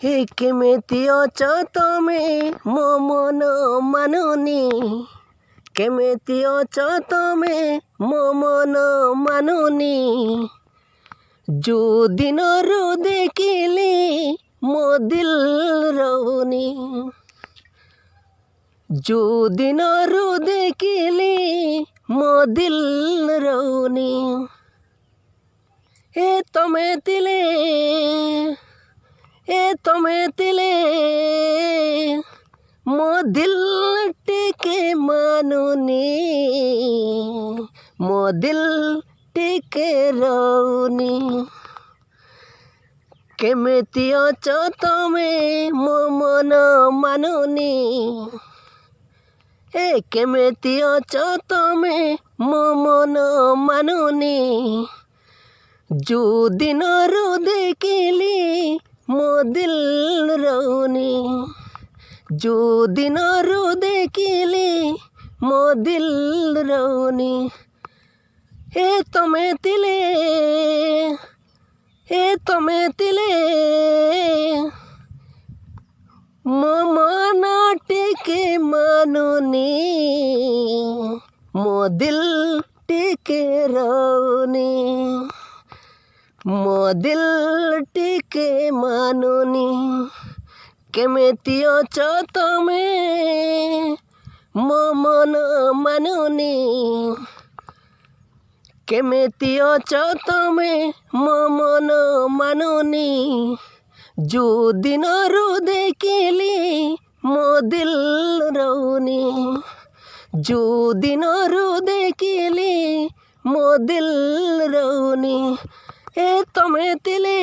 হে କେମିତି ଅଛ ତମେ ମୋ ମନ ମାନୁନି କେମିତି ଅଛ ତମେ ମୋ ମନ ମାନୁନି ଯୋଉ ଦିନରୁ ଦେଖିଲି ମୋ ଦିଲ ରହୁନି ଯୋଉ ଦିନରୁ ଦେଖିଲି ମୋ ଦିଲ ରହୁନି ଏ ତମେ ଥିଲେ ମୋ ଦିଲ ଟିକେ ମାନୁନି ମୋ ଦିଲ ଟିକେ ରହୁନି କେମିତି ଅଛ ତମେ ମୋ ମନ ମାନୁନି କେମିତି ଅଛ ତମେ ମୋ ମନ ମାନୁନି ଯୋଉ ଦିନରୁ ଦେଖିଲି ମୋ ଦିଲ ରହୁନି ଯୋଉ ଦିନରୁ ଦେଖିଲି ମୋ ଦିଲ ରହୁନି ତମେ ଥିଲେ ମୋ ମନ ଟିକେ ମାନୁନି ମୋ ଦିଲ ଟିକେ ରହୁନି ମୋ ଦିଲ ଟିକେ ମାନୁନି କେମିତି ଅଛ ତମେ ମୋ ମନ ମାନୁନି କେମିତି ଅଛ ତମେ ମୋ ମନ ମାନୁନି ଯୋଉ ଦିନରୁ ଦେଖିଲି ମୋ ଦିଲ ରହୁନି ଯୋଉ ଦିନରୁ ଦେଖିଲି ମୋ ଦିଲ ରହୁନି ତମେ ଥିଲେ